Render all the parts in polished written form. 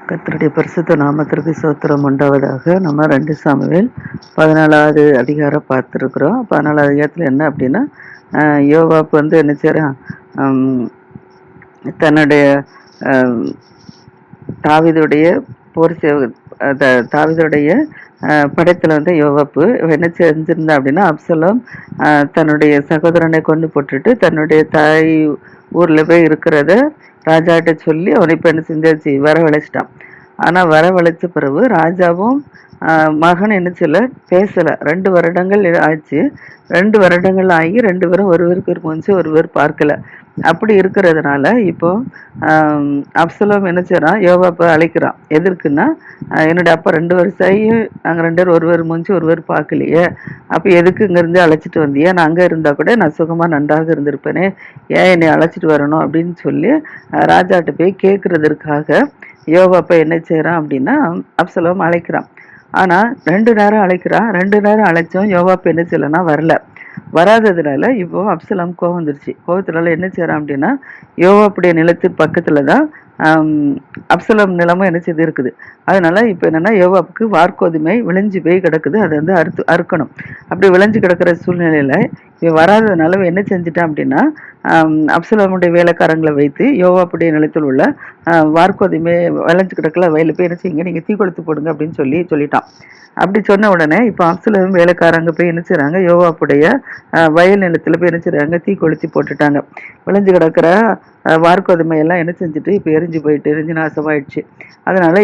கர்த்தருடைய பரிசுத்த நாமத்திற்கு ஸ்தோத்திரம் உண்டாவதாக. நம்ம 2 சாமுவேல் 14வது அதிகாரம் பார்த்துருக்குறோம். 14வது அதிகாரத்தில் என்ன அப்படின்னா, யோவாப் என்ன செய்கிறான், தன்னுடைய தாவீதுடைய போர் தாவீதுடைய படைத்தில் யோவாப்பு என்ன செஞ்சிருந்தா அப்படின்னா, அப்சலோம் தன்னுடைய சகோதரனை கொண்டு போட்டுட்டு தன்னுடைய தாய் ஊரில் போய் இருக்கிறத ராஜாட்ட சொல்லி அவனை இப்போ என்ன செஞ்சாச்சு, வரவழைச்சிட்டான். ஆனால் வரவழைச்ச பிறகு ராஜாவும் மகன் என்ன செய்யல, பேசலை. 2 வருடங்கள் ஆச்சு. 2 வருடங்கள் ஆகி 2 பேரும் ஒருவருக்கு மூஞ்சி ஒருவர் பார்க்கல. அப்படி இருக்கிறதுனால இப்போ அப்சலோம் என்ன செய்யறான், யோவாப்பை அழைக்கிறான். எதற்குன்னா, என்னுடைய அப்பா 2 வருஷம் ஆகி நாங்கள் 2 பேரும் ஒருவர் மூஞ்சி ஒருவர் பார்க்கலையே, அப்போ எதுக்கு இங்கேருந்து அழைச்சிட்டு வந்தியே? நான் அங்கே இருந்தால் கூட நான் சுகமாக நன்றாக இருந்திருப்பேனே, ஏன் என்னை அழைச்சிட்டு வரணும் அப்படின்னு சொல்லி ராஜாட்ட போய் கேட்கறதற்காக யோவாப்பை என்ன செய்கிறான் அப்படின்னா, அப்சலோம் அழைக்கிறான். ஆனால் 2 நேரம் அழைக்கிறான். 2 நேரம் அழைச்சோம், யோவாப் என்ன செய்யலைன்னா வரல. வராததுனால இப்போ அப்சலோம் கோவம் வந்துருச்சு. கோவத்தினால என்ன செய்யறான் அப்படின்னா, யோவாப்புடைய நிலத்தின் பக்கத்துல தான் அப்சலோம் நிலமும் என்ன செய்து இருக்குது. அதனால இப்போ என்னன்னா, யோவாப்புக்கு வார்கோதுமை விளைஞ்சு போய் கிடக்குது. அதை அறுக்கணும். அப்படி விளைஞ்சு கிடக்கிற சூழ்நிலையில இவன் வராததுனால என்ன செஞ்சுட்டான் அப்படின்னா, அப்சலோமுடைய வேலைக்காரங்களை வைத்து யோவாப்புடைய நிலத்தில் உள்ள வார்கோதுமை விளைஞ்சு கிடக்கல வயலில் போய் என்ன செய்யுங்க, நீங்க தீ கொளுத்து போடுங்க அப்படின்னு சொல்லிட்டான். அப்படி சொன்ன உடனே இப்போ அப்சலோம் வேலைக்காரங்க போய் என்ன செய்றாங்க, யோவாப்புடைய வயல் நிலத்துல போய் என்ன செய்றாங்க, தீ கொளுத்தி போட்டுட்டாங்க. விளைஞ்சு கிடக்கிற வார்கோதுமை எல்லாம் என்ன செஞ்சுட்டு இப்போ எரிஞ்சு நாசமாயிடுச்சு. அதனால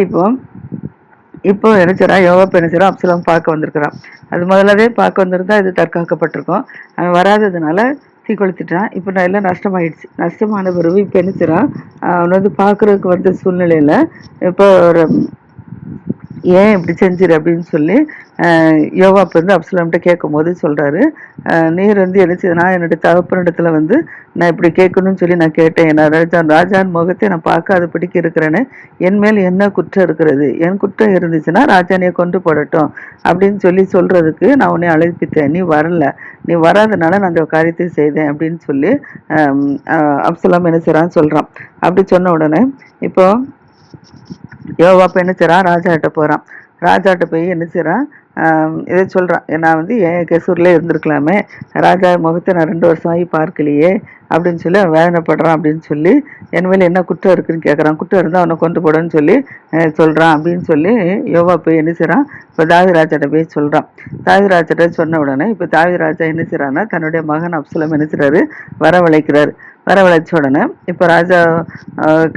இப்போ என்ன செய்றான், யோவாப் என்ன செய்றான், அப்சலோம் பார்க்க வந்திருக்கிறான். அது முதல்லவே பார்க்க வந்திருந்தா இது தற்காக்கப்பட்டிருக்கும். அவன் வராததுனால தீ கொளுத்திட்டான். இப்போ எல்லாம் நஷ்டமாயிடுச்சு. நஷ்டமான பிறகு இப்போ என்ன செய்றான், அவன் பார்க்கறதுக்கு வந்த சூழ்நிலையில இப்போ ஏன் இப்படி செஞ்சிரு அப்படின்னு சொல்லி யோவாப் அப்சலோம்கிட்ட கேட்கும் போது சொல்றாரு, நீர் என்ன செய்ய, நான் என்னுடைய தகப்பனிடத்துல நான் இப்படி கேட்கணும்னு சொல்லி நான் கேட்டேன். நான் ராஜான் முகத்தை நான் பார்க்காதபடிக்கு இருக்கிறேன்னு, என் மேல் என்ன குற்றம் இருக்கிறது? என் குற்றம் இருந்துச்சுன்னா ராஜானையை கொண்டு போடட்டும் அப்படின்னு சொல்றதுக்கு நான் உன்னை அழைப்பித்தேன். நீ வரல. நீ வராதனால நான் அந்த காரியத்தை செய்தேன் அப்படின்னு சொல்லி அப்சலோம் என்ன செய்றான்னு சொல்றான். அப்படி சொன்ன உடனே இப்போ யோவாப் என்ன செய்றான், ராஜாட்ட போறான். ராஜாட்ட போய் என்ன செய்றான், இதை சொல்றான், நான் என் கெசூர்ல இருந்திருக்கலாமே, ராஜா முகத்தை நான் 2 வருஷம் ஆகி பார்க்கலையே அப்படின்னு சொல்லி அவன் வேதனைப்படுறான். அப்படின்னு சொல்லி என் மேல என்ன குற்றம் இருக்குன்னு கேட்கறான். குற்றம் இருந்தா அவனை கொண்டு போடன்னு சொல்லி சொல்றான் அப்படின்னு சொல்லி யோவாப் போய் என்ன செய்றான், இப்போ தாவீது ராஜாட்ட போய் சொல்றான். தாவீது ராஜாட்ட சொன்ன உடனே இப்போ தாவீது ராஜா என்ன செய்றான்னா, தன்னுடைய மகன் அப்சலோம் என்ன செய்றாரு, வரவழைச்ச உடனே இப்போ ராஜா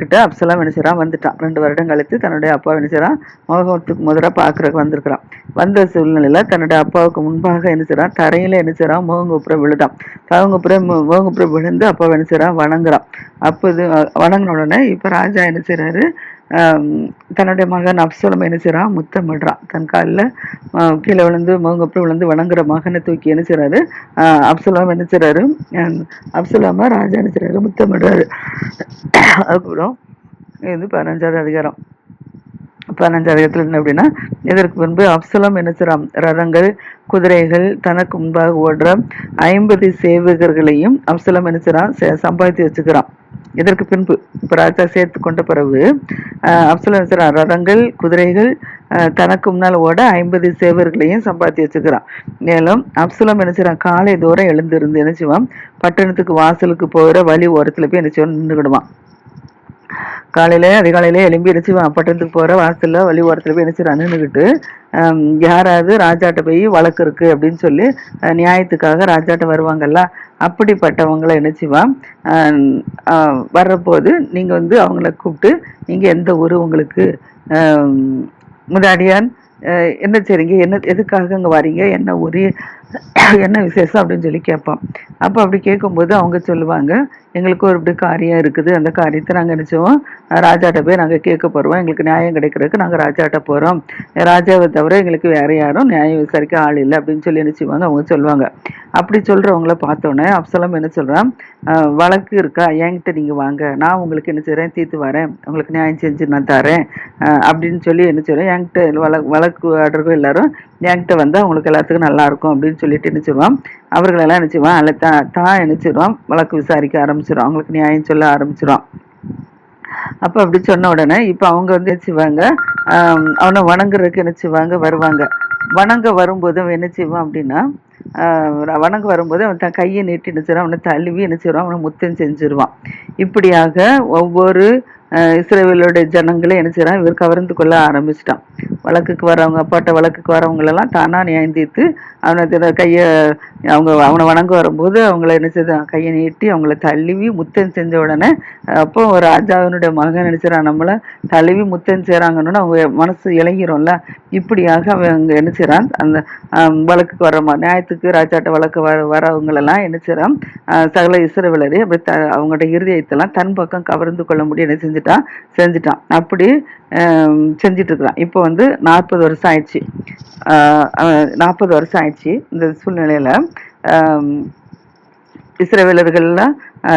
கிட்ட அப்சலோம் என்ன செய்றான், வந்துட்டான். 2 வருடம் கழித்து தன்னுடைய அப்பா என்ன செய்றான், முகத்துக்கு முதல்ல பார்க்கறதுக்கு வந்திருக்கிறான். வந்த சூழ்நிலையில தன்னுடைய அப்பாவுக்கு முன்பாக என்ன செய்றான், தரையில என்ன செய்றான், முகங்குப்புற விழுதான். முகங்குப்புற விழுந்து அப்பா என்ன செய்றான், வணங்குறான். அப்போ இது வணங்கின உடனே இப்போ ராஜா என்ன செய்றாரு, தன்னுடைய மகன் அப்சலோம் என்ன செய்றான், முத்தமிடுறான். தன் காலில் கீழே விழுந்து முகங்குப்புற விழுந்து வணங்குற மகனை தூக்கி என்ன செய்றாரு, அப்சலோம் என்ன செய்றாரு, அப்சலோம ராஜா என்ன செய்றாரு, முத்தமிடுறாரு. அதுக்கப்புறம் இது 15வது அதிகாரம். 15வது அதிகாரத்தில் என்ன அப்படின்னா, இதற்கு முன்பு அப்சலோம் என்ன செய்றான், ரதங்கள் குதிரைகள் தனக்கு முன்பாக ஓடுற 50 சேவகர்களையும் அப்சலோம் என்ன செய்றான், சம்பாதித்து வச்சுக்கிறான். இதற்கு பின்பு இப்ப ராஜா சேர்த்து கொண்ட பிறகு அப்சலோம் என்ன செய்றான், ரதங்கள் குதிரைகள் தனக்கு முன்னால் ஓட 50 சேவர்களையும் சம்பாதித்து வச்சுக்கிறான். மேலும் அப்சலோம் என்ன செய்றான், காலை தூரம் எழுந்திருந்து என்ன செய்வான், பட்டணத்துக்கு வாசலுக்கு போகிற வழி ஓரத்துல போய் என்ன செய்வான், நின்றுக்கிடுவான். அதிகாலையிலே எழும்பி என்ன பட்டணத்துக்கு போற வாசல்ல வழி ஓரத்துல போய் என்ன நின்றுக்கிட்டு யாராவது ராஜாட்ட போய் வழக்கு இருக்கு அப்படின்னு சொல்லி நியாயத்துக்காக ராஜாட்ட வருவாங்கல்ல, அப்படிப்பட்டவங்களை என்ன செய்வான், வர்றபோது நீங்க அவங்கள கூப்பிட்டு, நீங்க எந்த ஊரு, உங்களுக்கு முதாடியான் என்ன செய்றீங்க, எதுக்காக அங்க வரீங்க, என்ன ஊரு, என்ன விசேஷம் அப்படின்னு சொல்லி கேட்பான். அப்போ அப்படி கேட்கும்போது அவங்க சொல்லுவாங்க, எங்களுக்கு ஒரு இப்படி காரியம் இருக்குது, அந்த காரியத்தை நாங்கள் நினைச்சோம் ராஜாட்ட போய் நாங்கள் கேட்க போகிறோம், எங்களுக்கு நியாயம் கிடைக்கிறதுக்கு நாங்கள் ராஜாட்ட போகிறோம், ராஜாவை தவிர எங்களுக்கு வேற யாரும் நியாயம் விசாரிக்க ஆள் இல்லை அப்படின்னு சொல்லி நினைச்சுவாங்க. அவங்க சொல்லுவாங்க. அப்படி சொல்றவங்கள பார்த்தோன்னே அப்சலோம் என்ன சொல்றான், வழக்கு இருக்கா, என்கிட்ட நீங்க வாங்க, நான் உங்களுக்கு என்ன செய்றேன், தீர்த்து வரேன், உங்களுக்கு நியாயம் செஞ்சு நான் தரேன் அப்படின்னு சொல்லி என்ன செய்றேன், என்கிட்ட வழக்கு ஆடுறவங்க எல்லாரும் என்கிட்ட அவங்களுக்கு எல்லாத்துக்கும் நல்லா இருக்கும் அப்படின்னு சொல்லிட்டு என்ன செய்வான், அவர்களெல்லாம் என்ன செய்வான், தான் என்ன செய்வான், வழக்கு விசாரிக்க ஆரம்பிச்சிடும், அவங்களுக்கு நியாயம் சொல்ல ஆரம்பிச்சிடும். அப்போ அப்படி சொன்ன உடனே இப்போ அவங்க வந்து என்ன செய்வாங்க, அவனை வணங்குறதுக்கு என்ன செய்வாங்க வருவாங்க. வணங்க வரும்போது அவன் என்ன செய்வான் அப்படின்னா, வணங்க வரும்போது அவன் தன் கையை நீட்டி என்ன செய்வான், அவனை தழுவி என்ன செய்வான், அவனை முத்தம் செஞ்சிருவான். இப்படியாக ஒவ்வொரு இஸ்ரவேலுடைய ஜனங்களை என்ன செய்யறான், இவர் கவர்ந்து கொள்ள ஆரம்பிச்சிட்டான். வழக்குக்கு வரவங்க, அப்பாட்ட வழக்குக்கு வரவங்களெல்லாம் தானா நியாயம் தீர்த்து அவனை கையை அவனை வணங்க வரும்போது அவங்கள என்ன செய்தான், கையை நீட்டி அவங்கள தழுவி முத்தம் செஞ்ச உடனே அப்போ ஒரு ராஜாவினுடைய மகன் நினைச்சிடறான், நம்மள தழுவி முத்தம் செய்றாங்கன்னு அவங்க மனசு இளங்கிரும்ல. இப்படியாக அவங்க என்ன செய்றான், அந்த வழக்குக்கு வர நியாயத்துக்கு ராஜாட்ட வழக்கு வரவங்களெல்லாம் என்ன செய்றான், சகல இஸ்ரவேலரையும் அப்படி அவங்களோட இருதயத்தெல்லாம் தன் பக்கம் கவர்ந்து கொள்ள முடியும் என்ன செஞ்சுட்டான். அப்படி செஞ்சிட்டு இருக்கிறான். இப்போ வந்து 40 வருஷம் ஆயிடுச்சு. 40 வருஷம் ஆயிடுச்சு. இந்த சூழ்நிலையில இஸ்ரவேலர்கள்லாம்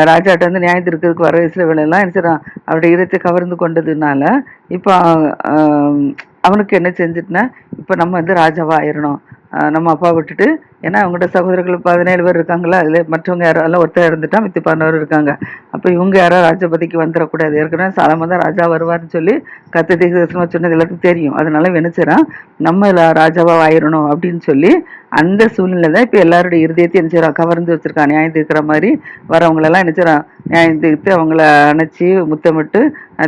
ராஜாட்ட வந்து நியாயத்திற்கு வர இஸ்ரவேலெல்லாம் என்ன செய்றான், அவருடைய இதயத்தை கவர்ந்து கொண்டதுனால இப்போ அவனுக்கு என்ன செஞ்சுட்டுனா, இப்போ நம்ம வந்து ராஜாவா ஆயிரணும், நம்ம அப்பா விட்டுட்டு, ஏன்னா அவங்கள்ட்ட சகோதரர்கள் 17 பேர் இருக்காங்களா, அதில் மற்றவங்க யாரெல்லாம் ஒருத்தர் இருந்துட்டா மித்தி 11 இருக்காங்க. அப்போ இவங்க யாரோ ராஜபதிக்கு வந்துடக்கூடாது, ஏற்கனவே சாலமன் தான் ராஜா வருவார்னு சொல்லி கர்த்தர் தீர்க்கதரிசனமா சொன்னது எல்லாத்துக்கும் தெரியும். அதனால நினைச்சிடறான், நம்ம ராஜாவா ஆயிரணும் அப்படின்னு சொல்லி அந்த சூழ்நிலை தான் இப்போ எல்லாருடைய இருதயத்தையும் என்ன செய்றான், கவர்ந்து வச்சிருக்கான். நியாயம் தீர்க்கிற மாதிரி வரவங்களெல்லாம் என்ன செய்றான், நியாயம் தீர்த்து அவங்கள அணைச்சி முத்தமிட்டு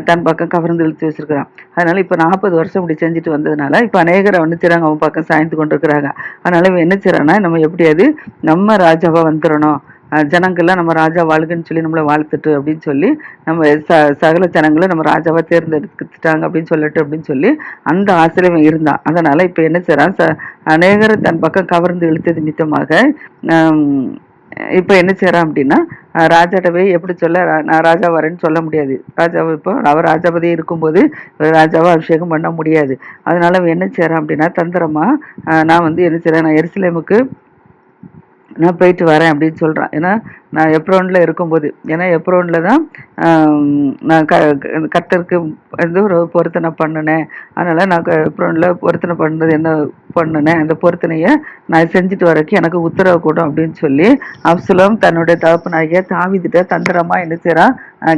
தன் பக்கம் கவர்ந்து இழுத்து வச்சிருக்கிறான். அதனால இப்போ 40 வருஷம் இப்படி செஞ்சுட்டு வந்ததுனால இப்போ அநேகரை என்ன செய்றாங்க, அவன் பக்கம் சாய்ந்து கொண்டு இருக்கிறாங்க. அதனால இவன் என்ன செய்றான்னா, நம்ம எப்படியாவது நம்ம ராஜாவா வந்துடணும், ஜனங்கள்லாம் நம்ம ராஜா வாழ்கன்னு சொல்லி நம்மளை வாழ்த்துட்டு அப்படின்னு சொல்லி நம்ம சகல ஜனங்களை நம்ம ராஜாவா தேர்ந்தெடுத்துட்டாங்க அப்படின்னு சொல்லி அந்த ஆசிரியர் இருந்தான். அதனால இப்ப என்ன செய்றான், அநேகரை தன் பக்கம் கவர்ந்து இழுத்தது நிமித்தமாக இப்ப என்ன செய்யறான் அப்படின்னா, ராஜாட்டவே எப்படி சொல்ல, நான் ராஜா வரேன்னு சொல்ல முடியாது. ராஜாவை இப்போ அவர் ராஜாபதியே இருக்கும்போது ராஜாவை அபிஷேகம் பண்ண முடியாது. அதனால அவன் என்ன செய்யறான் அப்படின்னா, தந்திரமா நான் வந்து என்ன செய்யறேன், நான் எருசலேமுக்கு நான் போயிட்டு வரேன் அப்படின்னு சொல்றான். ஏன்னா நான் எப்ரோன்ல இருக்கும்போது, ஏன்னா எப்ரோன்ல தான் நான் கர்த்தருக்கு வந்து ஒரு பொருத்தனை பண்ணினேன். அதனால நான் எப்ரோன்ல பொருத்தனை பண்ணது என்ன பண்ணினேன், அந்த பொருத்தனையை நான் செஞ்சுட்டு வரக்கு எனக்கு உத்தரவு கூடும் அப்படின்னு சொல்லி அப்சலோம் தன்னுடைய தகப்பனாகிய தாவீதுட்ட தந்திரமா என்ன செய்றான்,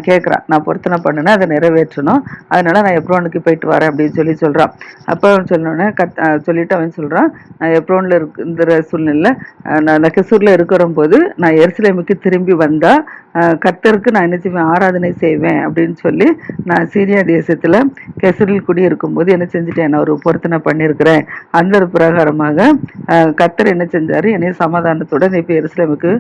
கேட்குறான். நான் பொருத்தனை பண்ணினேன், அதை நிறைவேற்றணும், அதனால நான் எப்ரோனுக்கு போயிட்டு வரேன் அப்படின்னு சொல்றான். அப்போ அவன் சொன்னோடனே சொல்லிட்டு அவன் சொல்றான், நான் எப்ரோன்ல இருக்கிற சூழ்நிலை, நான் கெசூர்ல இருக்கிற போது நான் எருசலேமுக்கு திரும்பி வந்தா கர்த்தருக்கு நான் என்ன செய்வேன், ஆராதனை செய்வேன் அப்படின்னு சொல்லி நான் சீரியா தேசத்துல கெசூரில் குடியிருக்கும் போது என்ன செஞ்சுட்டேன், நான் ஒரு பொருத்தனை பண்ணியிருக்கிறேன். அந்த பிரகாரமாக கர்த்தர் என்ன செஞ்சாரு, என்னைய சமாதானத்துடன் இப்ப எருசலேமுக்கு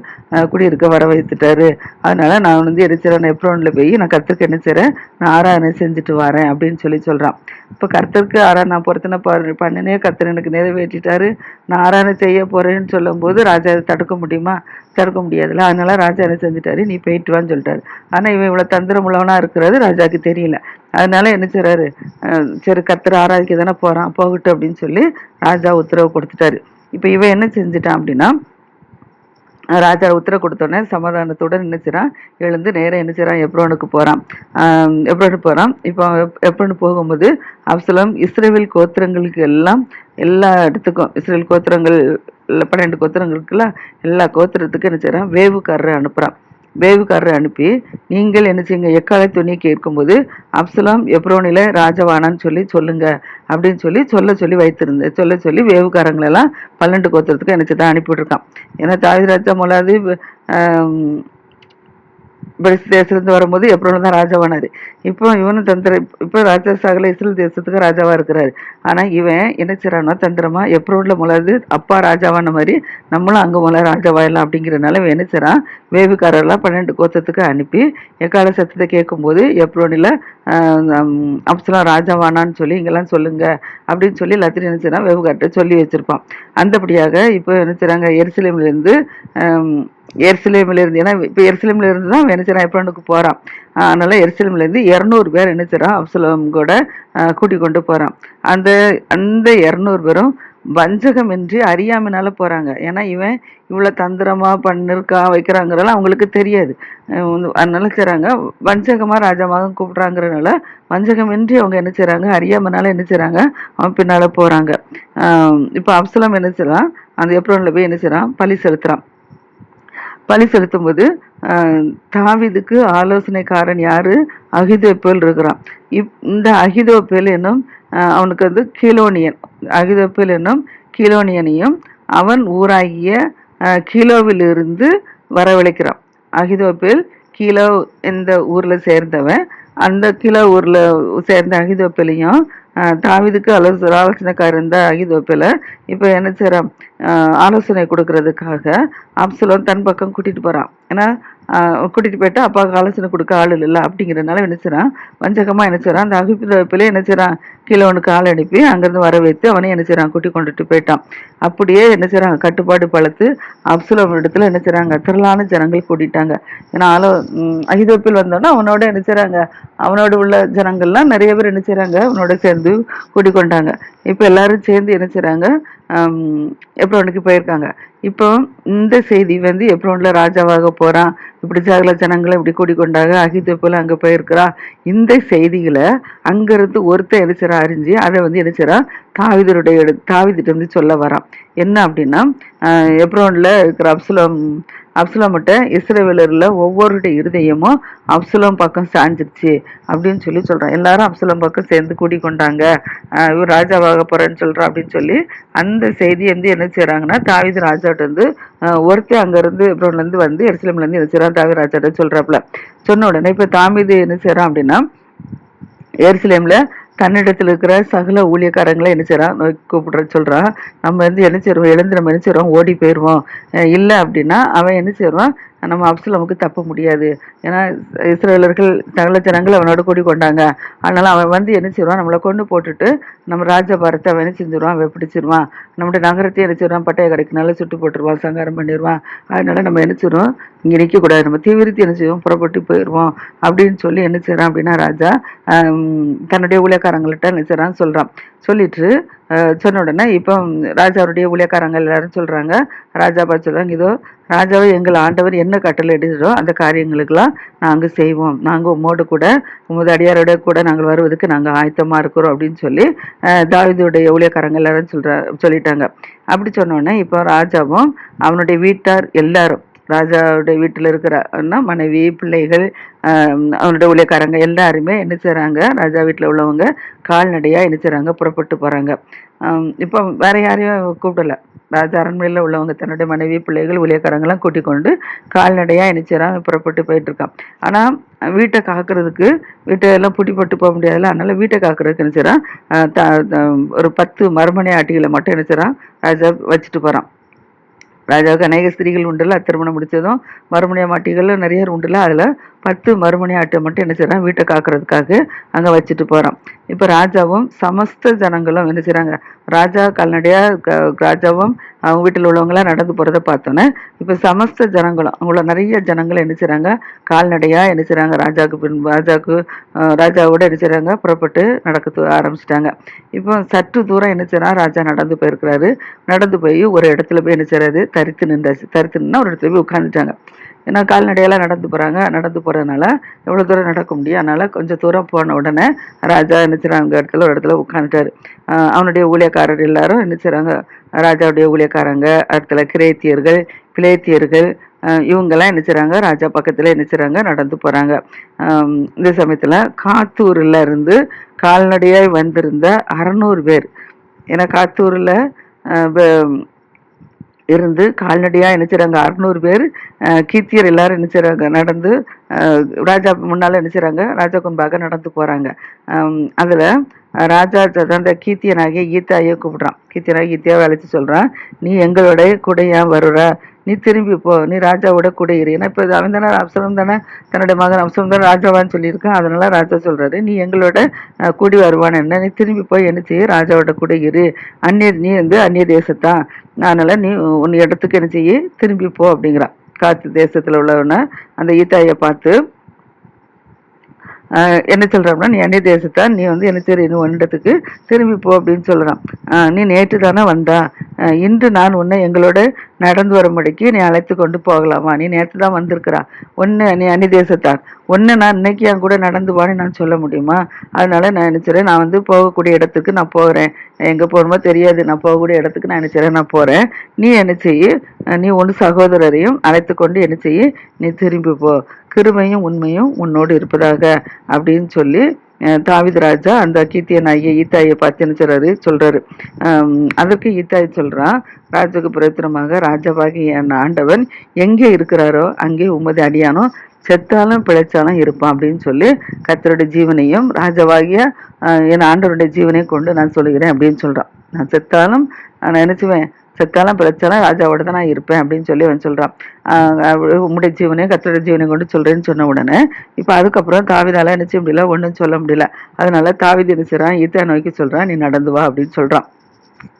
குடியிருக்க வர வைத்துட்டாரு. அதனால நான் வந்து எரிச்சிறேன் எப்ரோன்ல போய் நான் கர்த்தருக்கு என்ன செய்றேன், நான் ஆராதனை செஞ்சுட்டு வரேன் அப்படின்னு சொல்றான். இப்ப கர்த்தருக்கு நான் பொருத்தனை பண்ணினே கர்த்தர் எனக்கு நிறைவேற்றிட்டாரு, நான் ஆராதனை செய்ய போறேன்னு சொல்லும் போது ராஜா தடுக்க முடியுமா, தடுக்க முடியாதுல்ல. அதனால ராஜா என்ன செஞ்சுட்டாரு, நீ போயிட்டு வான்னு சொல்லிட்டாரு. ஆனா இவன் இவ்வளவு தந்திரம் உள்ளவனா இருக்கிறது ராஜாக்கு தெரியல. அதனால என்ன செய்றாரு, சரி கர்த்தர் ஆராதிக்க தானே போறான், போகட்டும் அப்படின்னு சொல்லி ராஜா உத்தரவு கொடுத்துட்டாரு. இப்ப இவன் என்ன செஞ்சுட்டான் அப்படின்னா, ராஜா உத்தரவு கொடுத்தோடனே சமாதானத்துடன் என்ன செய்றான், எழுந்து நேரம் என்ன செய்றான், எப்ரோனுக்கு போறான். இப்போ எப்ரோனு போகும்போது அப்சலோம் இஸ்ரவேல் கோத்திரங்களுக்கு எல்லாம் எல்லா இடத்துக்கும், இஸ்ரேல் கோத்திரங்கள் 12 கோத்திரங்களுக்குலாம் எல்லா கோத்திரத்துக்கும் என்ன செய்றான், வேவுக்காரரை அனுப்புறான். வேவுக்காரரை அனுப்பி நீங்கள் என்ன செய்யுங்க, எக்காலை துணி கேட்கும்போது அப்சலோம் எப்ரோனில ராஜவானான்னு சொல்லுங்க அப்படின்னு சொல்லி வேவுக்காரங்களெல்லாம் 12 கோத்திரத்துக்கு என்ன செய்தான் அனுப்பிவிட்டுருக்கான். ஏன்னா தாவீது ராஜா முதலாவது தேசத்துலேருந்து வரும்போது எப்ரோன் தான் ராஜாவானாரு. இப்போ இவனும் இப்போ ராஜா சகல இஸ்ரேல் தேசத்துக்கு ராஜாவா இருக்கிறாரு. ஆனா இவன் என்ன செய்றானோ தந்திரமா எப்ரோன்ல முதலாவது அப்பா ராஜாவான மாதிரி நம்மளும் அங்க முதல்ல ராஜாவாயிடலாம் அப்படிங்கிறதுனால இவன் என்ன செய்றான், வேவுக்காரெல்லாம் 12 கோத்திரத்துக்கு அனுப்பி எக்கால சத்தத்தை கேட்கும்போது எப்ரோனில அப்சலோம் ராஜாவானான்னு சொல்லி இங்கெல்லாம் சொல்லுங்க அப்படின்னு சொல்லி எல்லாத்தையும் என்ன செய்றான், வேவுக்கார்ட்ட சொல்லி வச்சிருப்பான். அந்தபடியாக இப்போ என்ன செய்றாங்க, எருசலேம்ல இருந்து ஏன்னா இப்போ எருசலேம்ல இருந்து தான் என்ன எப்ரோனுக்கு போறான். அதனால எருசலேம்ல இருந்து 200 பேர் என்ன செய்றான், அப்சலோம் கூட கூட்டி கொண்டு போறான். அந்த 200 பேரும் வஞ்சகமின்றி அறியாமைனால போறாங்க. ஏன்னா இவன் இவ்வளவு தந்திரமா வைக்கிறாங்கிறதெல்லாம் அவங்களுக்கு தெரியாது. அதனால செய்றாங்க, வஞ்சகமா ராஜாமாக கூப்பிடுறாங்கிறதுனால வஞ்சகமின்றி அவங்க என்ன செய்றாங்க, அறியாமனால என்ன செய்றாங்க, அவன் பின்னால போறாங்க. இப்ப அப்சலோம் என்ன செய்றான், அந்த எப்ரோன்ல போய் என்ன செய்றான், பலி செலுத்தும் போது தாவீதுக்கு ஆலோசனைக்காரன் யாரு, அகிதோப்பேல் இருக்கிறான். இந்த அகிதோப்பேல் என்னும் அவனுக்கு வந்து கீலோனியன், அகிதோப்பேல் என்னும் கீலோனியனையும் அவன் ஊராகிய கீலோவிலிருந்து வரவழைக்கிறான். அகிதோப்பேல் கீலோ இந்த ஊர்ல சேர்ந்தவன். அந்த கீலோ ஊர்ல சேர்ந்த அகிதோப்பேலையும் தாவீதுக்கு ஆலோசனைக்காரர் இருந்த அகிதோப்பேலை இப்போ என்ன செய்றான், ஆலோசனை கொடுக்கறதுக்காக அப்சலோம் தன் பக்கம் கூட்டிட்டு போறான். ஏன்னா கூட்டிட்டு போயிட்டா அப்பாவுக்கு ஆலோசனை கொடுக்க ஆள் இல்லை அப்படிங்கிறதுனால என்ன செய்றான், வஞ்சகமா என்ன செய்றான், அந்த அகிதோப்பேலை என்ன செய்றான், கீழவனுக்கு ஆள் அனுப்பி அங்கிருந்து வர வைத்து அவனை என்ன செய்றான், கூட்டி கொண்டுட்டு போயிட்டான். அப்படியே என்ன செய்றாங்க, கட்டுப்பாடு பழத்து அப்சலோம் இடத்துல என்ன செய்றாங்க, திரளான ஜனங்கள் கூட்டிட்டாங்க. ஏன்னா அகிதோப்பேல் வந்தோன்னா அவனோட என்ன செய்றாங்க, அவனோட உள்ள ஜனங்கள்லாம் நிறைய பேர் என்ன செய்றாங்க, அவனோட சேர்ந்து கூட்டிக்கொண்டாங்க. இப்போ எல்லாரும் சேர்ந்து என்ன செய்றாங்க, எப்ரோனுக்கு போயிருக்காங்க. இப்போ இந்த செய்தி வந்து எப்ரோன்ல ராஜாவாக போறான், இப்படி சகல ஜனங்களை இப்படி கூட்டிக்கொண்டாங்க, அகிதோப்பேல் அங்க போயிருக்கிறா, இந்த செய்திகளை அங்கிருந்து ஒருத்தர் என்ன செய்றா அறிஞ்சு அதை வந்து என்ன செய்றா, தாவீதுட்ட இருந்து சொல்ல வரான். என்ன அப்படின்னா, எப்ரோன்ல இருக்கிற அப்சலோமிட்ட இஸ்ரவேலர்ல ஒவ்வொருடைய இருதயமும் அப்சலோம் பக்கம் சாஞ்சிருச்சு அப்படின்னு சொல்லி சொல்றான். எல்லாரும் அப்சலோம் பக்கம் சேர்ந்து கூட்டிக்கொண்டாங்க, இவர் ராஜாவாக போறேன்னு சொல்றான் அப்படின்னு சொல்லி அந்த செய்தி வந்து என்ன செய்யறாங்கன்னா, தாவீது ராஜாட்ட இருந்து ஒருத்தர் அங்க இருந்து எப்ரோன்ல இருந்து வந்து எருசலேம்ல இருந்து என்ன செய்யறான், தாவீது ராஜாட்ட சொல்றாப்புல. சொன்ன உடனே இப்ப தாவீது என்ன செய்யறான் அப்படின்னா, எருசலேம்ல தன்னிடத்தில் இருக்கிற சகல ஊழியக்காரங்களை என்ன செய்றான், கூப்பிடுற சொல்றான். நம்ம வந்து என்ன செய்வோம், எழுந்து நம்ம என்ன செய்வோம், ஓடி போயிடுவோம். இல்லை அப்படின்னா அவன் என்ன செய்வான், நம்ம அப்சலோமுக்கு தப்ப முடியாது. ஏன்னா இஸ்ரவேலர்கள் சகல ஜனங்கள் அவனோட கூடி கொண்டாங்க. அதனால அவன் வந்து என்ன செய்வான், நம்மளை கொண்டு போட்டுட்டு நம்ம ராஜபாரத்தை அவன் என்ன செஞ்சிருவான், அவன் பிடிச்சிருவான். நம்முடைய நகரத்தை என்ன செய்வான், பட்டய கடைக்குனால சுட்டு போட்டுருவான், சங்காரம் பண்ணிடுவான். அதனால நம்ம என்ன செய்வோம், இங்கே நிற்கக்கூடாது, நம்ம தீவிரத்தை என்ன செய்வோம், புறப்பட்டு போயிடுவோம் அப்படின்னு சொல்லி என்ன செய்றான் அப்படின்னா, ராஜா தன்னுடைய ஊழியக்காரங்கள்ட்ட என்ன செய்றான் சொல்றான். சொல்லிட்டு சொன்ன உடனே இப்போ ராஜாவுடைய ஊழியக்காரங்க எல்லாரும் சொல்றாங்க, ராஜா பார்த்து சொல்றாங்க, இதோ ராஜாவை எங்கள் ஆண்டவர் என்ன கட்டளை இடுகிறோ அந்த காரியங்களுக்கெல்லாம் நாங்கள் செய்வோம், நாங்கள் உம்மோடு கூட உமது அடியாரோட கூட நாங்கள் வருவதற்கு நாங்கள் ஆயத்தமா இருக்கிறோம் அப்படின்னு சொல்லி தாவீதுடைய ஊழியக்காரங்க எல்லாரும் சொல்லிட்டாங்க. அப்படி சொன்னோடனே இப்போ ராஜாவும் அவனுடைய வீட்டார் எல்லாரும், ராஜாவுடைய வீட்டில் இருக்கிற மனைவி பிள்ளைகள் அவனுடைய ஊழியக்காரங்க எல்லாருமே என்ன செய்றாங்க, ராஜா வீட்டில் உள்ளவங்க கால்நடையா என்ன செய்றாங்க, புறப்பட்டு போறாங்க. இப்போ வேற யாரையும் கூப்பிடல, ராஜா அரண்மனையில் உள்ளவங்க தன்னுடைய மனைவி பிள்ளைகள் ஊழியக்காரங்கெல்லாம் கூட்டிக் கொண்டு கால்நடையா என்ன செய்றாங்க, புறப்பட்டு போயிட்டு இருக்கான். ஆனா வீட்டை காக்குறதுக்கு, வீட்டை எல்லாம் பூட்டி போட்டு போக முடியாதுல்ல, அதனால வீட்டை காக்குறதுக்கு என்ன செய்றான், ஒரு 10 மறுமனை ஆட்டிகளை மட்டும் என்ன செய்றான், ராஜா வச்சுட்டு போறான். ராஜாவுக்கு அநேக ஸ்திரீகள் உண்டுல, திருமணம் முடிச்சதும் மறுமணி மாட்டிகள் நிறைய உண்டுல, அதுல 10 மறுமணி ஆட்டை மட்டும் என்ன செய்றான், வீட்டை காக்குறதுக்காக அங்க வச்சுட்டு போறான். இப்ப ராஜாவும் சமஸ்த ஜனங்களும் என்ன செய்றாங்க, ராஜா கால்நடையா ராஜாவும் அவங்க வீட்டில் உள்ளவங்களாம் நடந்து போறதை பார்த்தோன்னே இப்ப சமஸ்த ஜனங்களும் அவங்கள நிறைய ஜனங்கள் என்ன செய்றாங்க, கால்நடையா என்ன செய்றாங்க, ராஜாவோட என்ன செய்றாங்க, புறப்பட்டு நடக்க ஆரம்பிச்சிட்டாங்க. இப்போ சற்று தூரம் என்ன செய்றான், ராஜா நடந்து போயிருக்கிறாரு. நடந்து போய் ஒரு இடத்துல போய் என்ன செய்றாரு, தரித்து நின்றாச்சு. தரித்து நின்னா ஒரு இடத்துல போய் உட்காந்துட்டாங்க. ஏன்னா கால்நடையெல்லாம் நடந்து போறாங்க, நடந்து போறதுனால எவ்வளவு தூரம் நடக்க முடியும், அதனால கொஞ்சம் தூரம் போன உடனே ராஜா என்ன செய்றாங்க, இடத்துல ஒரு இடத்துல உட்காந்துட்டாரு. அவனுடைய ஊழியக்காரர் எல்லாரும் என்ன செய்றாங்க, ராஜாவுடைய ஊழியக்காரங்க, இடத்துல கிரேத்தியர்கள் பிலேத்தியர்கள் இவங்கெல்லாம் என்ன செய்றாங்க, ராஜா பக்கத்துல என்ன செய்றாங்க, நடந்து போறாங்க. இந்த சமயத்துல காத்தூர்ல இருந்து கால்நடையாய் வந்திருந்த 600 பேர், ஏன்னா காத்தூர்ல இருந்து கால்நடையா என்ன செய்றாங்க, 600 பேர் கீத்தியர் எல்லாரும் என்ன செய்றாங்க, நடந்து ராஜா முன்னால என்ன செய்றாங்க, ராஜா முன்பாக நடந்து போறாங்க. அதுல ராஜா அந்த கீத்தியனாகிய ஈத்தாயை கூப்பிடுறான். கீத்தியனாகிய ஈத்தியாவை அழைச்சு சொல்றான், நீ எங்களோட கூட ஏன் வருற, நீ திரும்பி போ, நீ ராஜாவோட கூட இரு. ஏன்னா இப்ப அவன் தானே அப்சலோம் தானே, தன்னுடைய மகன் அப்சலோம் தானே ராஜாவான்னு சொல்லியிருக்கான். அதனால ராஜா சொல்றாரு, நீ எங்களோட கூடி வருவான்னு என்ன, நீ திரும்பி போய் என்ன செய்ய, ராஜாவோட கூட இரு, நீ வந்து அந்நிய தேசத்தான், அதனால நீ உன் இடத்துக்கு என்ன செய்ய, திரும்பி போ அப்படிங்கிறான். காத்து தேசத்துல உள்ளவன அந்த ஈத்தாயை பார்த்து என்ன சொல்றான்னா, நீ அந்நிய தேசத்தான், நீ வந்து என்ன சரி நீ ஒன்னிடத்துக்கு திரும்பி போ அப்படின்னு சொல்றான். நீ நேற்று தானே வந்தா, இன்று நான் உன்னை எங்களோட நடந்து வரும்படிக்கு நீ அழைத்து கொண்டு போகலாமா? நீ நேற்று தான் வந்திருக்கிறா, ஒன்று நீ அந்நிய தேசத்தான், ஒன்று நான் இன்னைக்கு என் கூட நடந்து வான்னு நான் சொல்ல முடியுமா? அதனால நான் நினைச்சிறேன், நான் வந்து போகக்கூடிய இடத்துக்கு நான் போகிறேன், எங்கே போகணுமோ தெரியாது, நான் போகக்கூடிய இடத்துக்கு நான் நினைச்சிறேன், நான் போகிறேன். நீ என்ன செய்யு, நீ உன் சகோதரரையும் அழைத்து கொண்டு என்ன செய்யு, நீ திரும்பி போ, கிருபையும் உண்மையும் உன்னோடு இருப்பதாக அப்படின்னு சொல்லி தாவீது ராஜா அந்த கீத்தியன் ஆகிய ஈத்தாயை பார்த்து என்ன சொல்றாரு. அதற்கு ஈத்தாய் சொல்றான், ராஜாவுக்கு பிரயோத்தனமாக, ராஜாவாகிய என் ஆண்டவன் எங்கே இருக்கிறாரோ அங்கே உமது அடியானோ செத்தாலும் பிழைச்சாலும் இருப்பான் அப்படின்னு சொல்லி கர்த்தருடைய ஜீவனையும் ராஜாவாகிய என் ஆண்டவருடைய ஜீவனையும் கொண்டு நான் சொல்லுகிறேன் அப்படின்னு சொல்றான். நான் செத்தாலும் நான் நினைச்சுவேன், செத்தாலும் பிழைச்சாலும் ராஜாவோட தான் நான் இருப்பேன் அப்படின்னு சொல்லி அவன் சொல்றான். உம்முடைய ஜீவனையும் கர்த்தருடைய ஜீவனையும் கொண்டு சொல்றேன்னு சொன்ன உடனே இப்போ அதுக்கப்புறம் தாவீதால நினைச்ச முடியல, ஒன்றும் சொல்ல முடியல. அதனால தாவீது நினைச்சிடறான், ஈத்தாயை நோக்கி சொல்றான், நீ நடந்து வா அப்படின்னு சொல்றான்.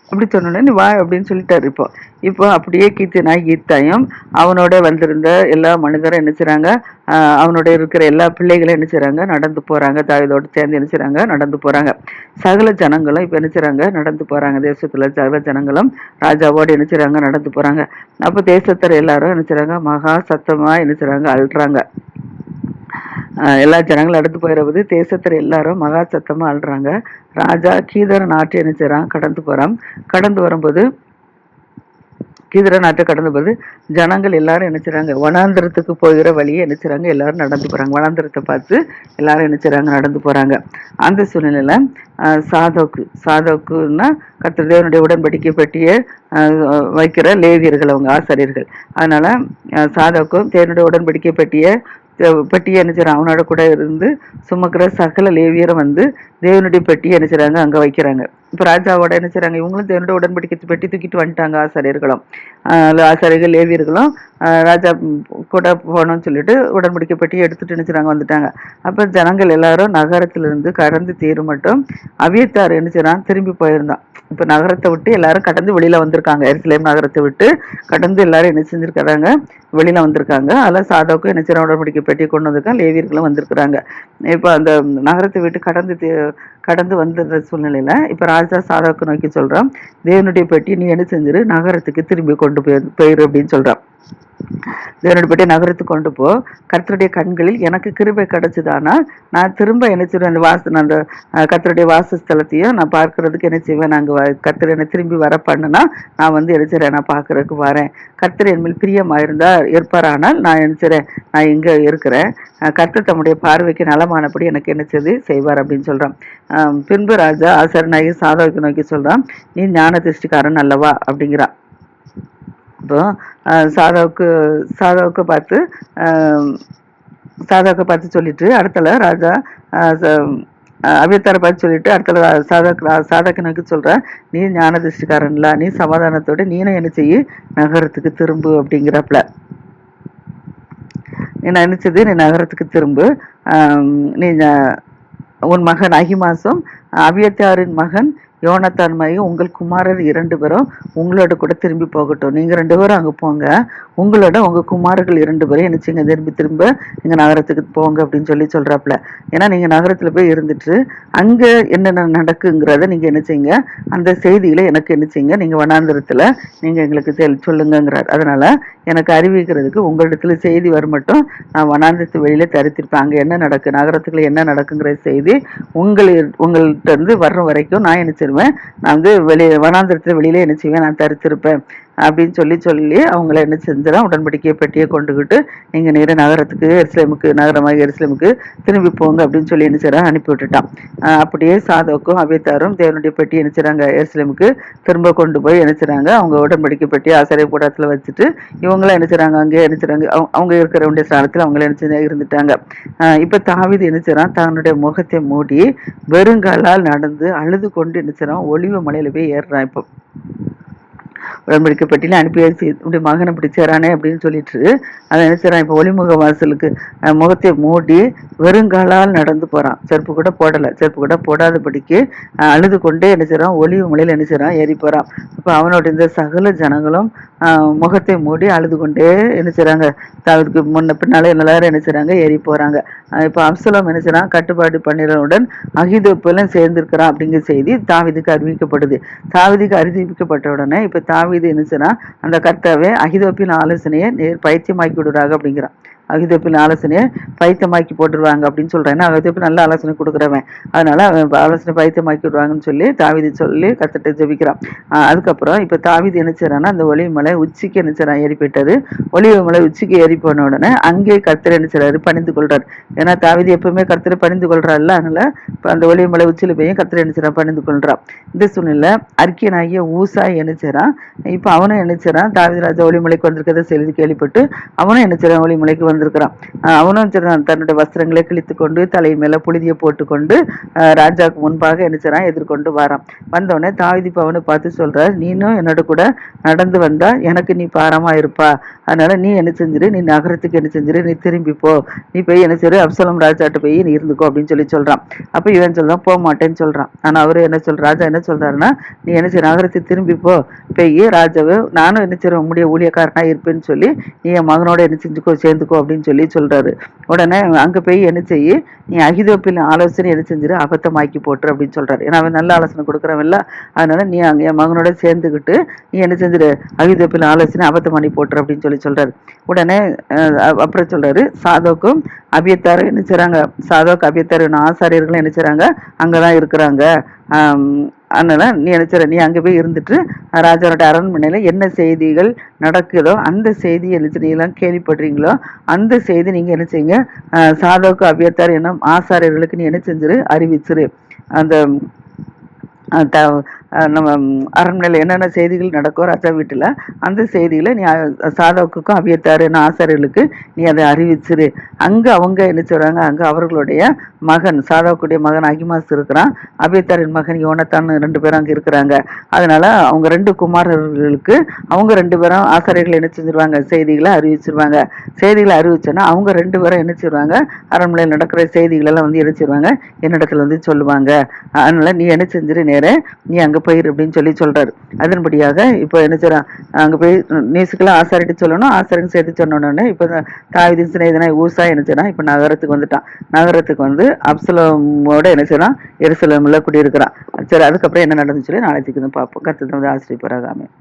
அப்படி சொன்னோடனே நீ வா அப்படின்னு சொல்லிட்டாரு. இப்போ அப்படியே கீத்தியனாய் ஈத்தாயும் அவனோட வந்திருந்த எல்லா மனிதரும் என்ன செய்றாங்க, அவனோட இருக்கிற எல்லா பிள்ளைகளும் என்ன செய்றாங்க, நடந்து போறாங்க. தாவீதோடு சேர்ந்து என்ன செய்றாங்க, நடந்து போறாங்க. சகல ஜனங்களும் இப்ப என்ன செய்றாங்க, நடந்து போறாங்க. தேசத்துல சகல ஜனங்களும் ராஜாவோடு என்ன செய்றாங்க, நடந்து போறாங்க. அப்ப தேசத்தர் எல்லாரும் என்ன செய்றாங்க, மகா சத்தமா என்ன செய்றாங்க, அழுறாங்க. எல்லா ஜனங்களும் அடுத்து போயிடுவது, தேசத்துல எல்லாரும் மகா சத்தமா அழுறாங்க. ராஜா கீதர நாட்டை என்ன செய்றான், கடந்து போறான். கடந்து வரும்போது கீதர நாட்டை கடந்து போது ஜனங்கள் எல்லாரும் என்ன செய்றாங்க, வனாந்திரத்துக்கு போகிற வழியை என்ன செய்றாங்க, எல்லாரும் நடந்து போறாங்க. வனாந்திரத்தை பார்த்து எல்லாரும் என்ன செய்றாங்க, நடந்து போறாங்க. அந்த சூழ்நிலையில சாதோக்குன்னா கர்த்தர் தேவனுடைய உடன்படிக்கை பெட்டியை வைக்கிற லேவியர்கள், அவங்க ஆசாரியர்கள். அதனால சாதோக்கும் தேவனுடைய உடன்படிக்கை பெட்டியை என்ன செய்றாங்க, அவனோட கூட இருந்து சுமக்கிற சகல லேவியரும் வந்து தேவனுடைய பெட்டியை என்ன செய்றாங்க, அங்க வைக்கிறாங்க. இப்ப ராஜாவோட என்ன செய்றாங்க, இவங்களும் தேவனுடைய உடன்படிக்கை பெட்டி தூக்கிட்டு வந்துட்டாங்க. ஆசாரியர்களும் ஆசாரியர்கள் லேவியர்களும் ராஜா கூட போகணும்னு சொல்லிட்டு உடன்படிக்கை பெட்டியை எடுத்துட்டு என்ன செய்றாங்க, வந்துட்டாங்க. அப்ப ஜனங்கள் எல்லாரும் நகரத்திலிருந்து கடந்து தீரும் மட்டும் அபியத்தார் என்ன செய்றான், திரும்பி போயிருந்தான். இப்ப நகரத்தை விட்டு எல்லாரும் கடந்து வெளியில வந்திருக்காங்க. எருசலேம் நகரத்தை விட்டு கடந்து எல்லாரும் என்ன செஞ்சிருக்கிறாங்க, வெளியில வந்திருக்காங்க. அதில் சாதோக்கும் என்ன செய்யற உடன்படிக்கை பெட்டியை கொண்டு வந்திருக்காங்க, லேவியர்களும் வந்திருக்கிறாங்க. இப்போ அந்த நகரத்தை விட்டு கடந்து வந்த சூழ்நிலையில இப்ப ராஜா சாதோக்கு நோக்கி சொல்றான், தேவனுடைய பெட்டி நீ என்ன செஞ்சிரு, நகரத்துக்கு திரும்பி கொண்டு போயிரு அப்படின்னு சொல்றான். தேவனுடைய பெட்டியை நகரத்துக்கு கொண்டு போ, கர்த்தருடைய கண்களில் எனக்கு கிருபை கிடைச்சதானா நான் திரும்ப என்ன செய்வேன், அந்த கர்த்தருடைய வாசஸ்தலத்தையும் நான் பார்க்கறதுக்கு என்ன செய்வேன், நாங்கள் கர்த்தர் என்னை திரும்பி வர பண்ணுனா நான் வந்து என்ன செய்றேன், நான் பார்க்கறதுக்கு வரேன். கர்த்தர் என் மேல் பிரியமா இருந்தா இருப்பாரானால் நான் என்ன செய்றேன், நான் இங்க இருக்கிறேன். கர்த்தர் தம்முடைய பார்வைக்கு நலமானபடி எனக்கு என்ன செய்வார் அப்படின்னு சொல்றான். பின்பு ராஜா ஆசாரியனாகி சாதோக்கு நோக்கி சொல்றான், நீ ஞான திருஷ்டிக்காரன் அல்லவா அப்படிங்கிறான். இப்போ சாதாவுக்கு பார்த்து சொல்லிட்டு அடுத்தல ராஜா அபியத்தாரை பார்த்து சொல்லிட்டு அடுத்தல சாதாக்கு நோக்கி சொல்ற, நீ ஞான திருஷ்டிக்காரன்ல, நீ சமாதானத்தோட நீனும் என்ன செய்ய, நகரத்துக்கு திரும்பு அப்படிங்கிறப்பல. நீ நினைச்சது, நீ நகரத்துக்கு திரும்பு. நீ உன் மகன் அகிமாசும் அபியத்தாரின் மகன் யோனத்தான் மையம் உங்கள் குமாரர் 2 பேரும் உங்களோட கூட திரும்பி போகட்டும். நீங்க 2 பேரும் அங்க போங்க, உங்களோட உங்க குமாரர்கள் 2 பேரும் என்ன செய்யுங்க, திரும்ப நீங்க நகரத்துக்கு போங்க அப்படின்னு சொல்றாப்புல. ஏன்னா நீங்க நகரத்துல போய் இருந்துட்டு அங்க என்னென்ன நடக்குங்கிறத நீங்க என்ன செய்யுங்க, அந்த செய்திகளை எனக்கு என்ன செய்யுங்க, நீங்க வனாந்திரத்துல நீங்க எங்களுக்கு சொல்லுங்கிறார். அதனால எனக்கு அறிவிக்கிறதுக்கு உங்களிடத்துல செய்தி வரும் மட்டும் நான் வனாந்திரத்து வெளியில தரித்திருப்பேன். அங்க என்ன நடக்கு, நகரத்துக்குள்ள என்ன நடக்குங்கிற செய்தி உங்கள்கிட்ட இருந்து வர்ற வரைக்கும் நான் என்ன செய்வேன், நான் வந்து வனாந்திரத்துல வெளியில என்ன செய்வேன், நான் தரித்திருப்பேன் அப்படின்னு சொல்லி அவங்கள என்ன செஞ்சிடும், உடன்படிக்கையை பெட்டியை கொண்டுகிட்டு நீங்க நேர நகரத்துக்கு நகரமாக எருசலேமுக்கு திரும்பி போங்க அப்படின்னு சொல்லி என்ன செய்யறாங்க, அனுப்பி விட்டுட்டான். அப்படியே சாதோக்கும் அபியத்தாரும் தேவனுடைய பெட்டி என்ன செய்றாங்க, எருசலேமுக்கு திரும்ப கொண்டு போய் என்ன செய்றாங்க, அவங்க உடன்படிக்கை பெட்டி ஆசாரிய கூடத்துல வச்சுட்டு இவங்களாம் என்ன செய்றாங்க, அங்கே என்ன செய்றாங்க, அவங்க இருக்கிற வேண்டிய ஸ்தானத்துல அவங்கள என்ன செய்ய இருந்துட்டாங்க. இப்ப தாவீது என்ன செய்றான், தன்னுடைய முகத்தை மூடி வெறுங்காலால் நடந்து அழுது கொண்டு என்ன செய்றான், ஒலிவ மலையில போய் ஏறுறான். இப்போ உடன்படிக்கை பெட்டியில அனுப்பியாச்சு, இப்படி மகனை பிடிச்சாரானே அப்படின்னு சொல்லிட்டு அதை என்ன செய்றான், இப்போ ஒளிமுக வாசலுக்கு முகத்தை மூடி வெறுங்காலால் நடந்து போறான். செருப்பு கூட போடாதபடிக்கு அழுது கொண்டே என்ன செய்றான், ஒளிவு மலையில என்ன செய்றான், ஏறி போறான். இப்போ அவனோட இந்த சகல ஜனங்களும் முகத்தை மூடி அழுது கொண்டே என்ன செய்றாங்க, தாவீதுக்கு முன்ன பின்னால எல்லாரும் என்ன செய்றாங்க, ஏறி போறாங்க. இப்போ அப்சலோம் என்ன செய்றான், கட்டுப்பாடு பண்ணினவுடன் அகிதோப்பேலும் சேர்ந்திருக்கிறான் அப்படிங்கிற செய்தி தாவீதுக்கு அறிவிக்கப்படுது. தாவீதுக்கு அறிவிக்கப்பட்ட உடனே இப்போ தாவீது என்ன செய்றான், அந்த கர்த்தாவே அகிதோப்பின் ஆலோசனையை பைத்தியமாக்கி விடுறாங்க அப்படிங்கிறான். அகிதோப்பின் ஆலோசனையை பைத்தியமாக்கி போட்டுருவாங்க அப்படின்னு சொல்றேன். ஏன்னா அகிதோப்பு நல்ல ஆலோசனை கொடுக்குறவன், அதனால அவன் ஆலோசனை பைத்தியமாக்கி விடுவாங்கன்னு சொல்லி தாவீது சொல்லி கர்த்தர்ட்ட ஜெபிக்கிறான். அதுக்கப்புறம் இப்ப தாவீது என்ன செய்றான்னா, அந்த ஒலிவ மலை உச்சிக்கு என்ன செய்றான், ஏறி போயிட்டது. ஒலிவ மலை உச்சிக்கு ஏறி போன உடனே அங்கே கர்த்தர் என்ன செய்றாரு, பணிந்து கொள்றாரு. ஏன்னா தாவீது எப்பவுமே கர்த்தரை பணிந்து கொள்றாருல்ல, அதனால அந்த ஒலிவ மலை உச்சியில போய் கர்த்தரை என்ன செய்றான், பணிந்து கொள்றான். இந்த சூழ்நிலை அர்க்கியனாகிய ஊசாய் என்ன செய்றான், இப்ப அவனும் என்ன செய்றான், தாவீது ராஜா ஒலிமலைக்கு வந்திருக்கிறத செய்தி கேள்விப்பட்டு அவனும் என்ன செய்றான், ஒலிமலைக்கு வந்திருக்கிறான். அவனும் தன்னுடைய வஸ்திரங்களை கிழித்து கொண்டு தலை மேல புழுதியை போட்டுக்கொண்டு ராஜாவுக்கு முன்பாக என்ன செய்றான், எதிர்கொண்டு வரான். வந்தோடனே தாவீது அவனை பார்த்து சொல்றார், நீனும் என்னோட கூட நடந்து வந்தா எனக்கு நீ பாரமா இருப்பா, அதனால நீ என்ன செஞ்சிரு, நீ நகரத்துக்கு என்ன செஞ்சிரு, நீ திரும்பி போ, நீ போய் என்ன செய்ய அப்சலோம் ராஜாட்ட போய் நீ இருந்துக்கோ அப்படின்னு சொல்றான். அப்ப இவன் சொல்றான், போக மாட்டேன்னு சொல்றான். ஆனா அவரு என்ன ராஜா என்ன சொல்றாருன்னா, நீ என்ன செய்ய, நகரத்துக்கு திரும்பி போ, போய் ராஜாவை நானும் என்ன செய்ய உங்களுடைய ஊழியக்காரனா இருப்பேன்னு சொல்லி நீ என் மகனோட என்ன செஞ்சுக்கோ, சேர்ந்துக்கோ அப்படின்னு சொல்றாரு. உடனே அங்க போய் என்ன செய்ய, நீ அகிதோப்பின் ஆலோசனை என்ன செஞ்சிரு, அபத்தமாக்கி போட்டுரு அப்படின்னு சொல்றாரு. ஏன்னா அவன் நல்ல ஆலோசனை கொடுக்குறவன்ல, அதனால நீ அங்க என் மகனோட சேர்ந்துக்கிட்டு நீ என்ன செஞ்சிரு, அகிதோப்பின் ஆலோசனை அபத்தம் பண்ணி போட்டுரு அப்படின்னு சொல்றாரு. உடனே அப்புறம் சொல்றாரு, சாதோக்கும் அபியத்தாரும் என்ன செய்றாங்க, சாதோக் அபியத்தார் ஆசாரியர்களும் என்ன செய்றாங்க, அங்கதான் இருக்கிறாங்க. அதனால நீ என்ன செய்ற, நீ அங்க போய் இருந்துட்டு ராஜாவோட அரண்மனையில என்ன செய்திகள் நடக்குதோ அந்த செய்தி என்ன நீங்களாம் கேள்விப்படுறீங்களோ அந்த செய்தி நீங்க என்ன செய்யுங்க, சாதோக்கு அபியத்தார் என்ன ஆசாரியர்களுக்கு நீ என்ன செஞ்சிரு, அறிவிச்சிரு. அந்த நம்ம அரண்மனையில் என்னென்ன செய்திகள் நடக்கும் ராஜா வீட்டில், அந்த செய்திகளை நீ சாதோக்குக்கும் அபியத்தாரு ஆசாரியர்களுக்கு நீ அதை அறிவிச்சிரு. அங்கே அவங்க என்ன செய்றாங்க, அங்கே அவர்களுடைய மகன் சாதோக்குடைய மகன் அகிமாஸ் இருக்கிறான், அபியத்தாரின் மகன் யோனத்தான் 2 பேரும் அங்கே இருக்கிறாங்க. அதனால அவங்க 2 குமாரர்களுக்கு அவங்க 2 பேரும் ஆசாரியர்கள் என்ன செஞ்சிருவாங்க, செய்திகளை அறிவிச்சிருவாங்க. செய்திகளை அறிவிச்சோன்னா அவங்க 2 பேரும் என்ன செய்வாங்க, அரண்மனையில் நடக்கிற செய்திகளெல்லாம் வந்து என்ன செய்வாங்க, என்னிடத்துல வந்து சொல்லுவாங்க. அதனால நீ என்ன செஞ்சிரு, நேரே நீ அங்கே போயிரு அப்படின்னு சொல்றாரு. அதன்படியாக இப்போ என்ன செய்றான், அங்கே போய் நியூஸுக்கெல்லாம் ஆசாரிட்டு சொல்லணும், ஆசாரிக்கு சேர்த்து சொன்னோடனே இப்போ தாவீதின் சிநேகிதனா ஊசா என்ன செய்றான், இப்போ நகரத்துக்கு வந்துட்டான். நகரத்துக்கு வந்து அப்சலோமோட என்ன செய்றான், எருசலேமில் குடியிருக்கிறான். சரி, அதுக்கப்புறம் என்ன நடந்துச்சு நாளைக்கு பார்ப்போம். கர்த்தர் வந்து ஆசிரியப்பராக. ஆமென்.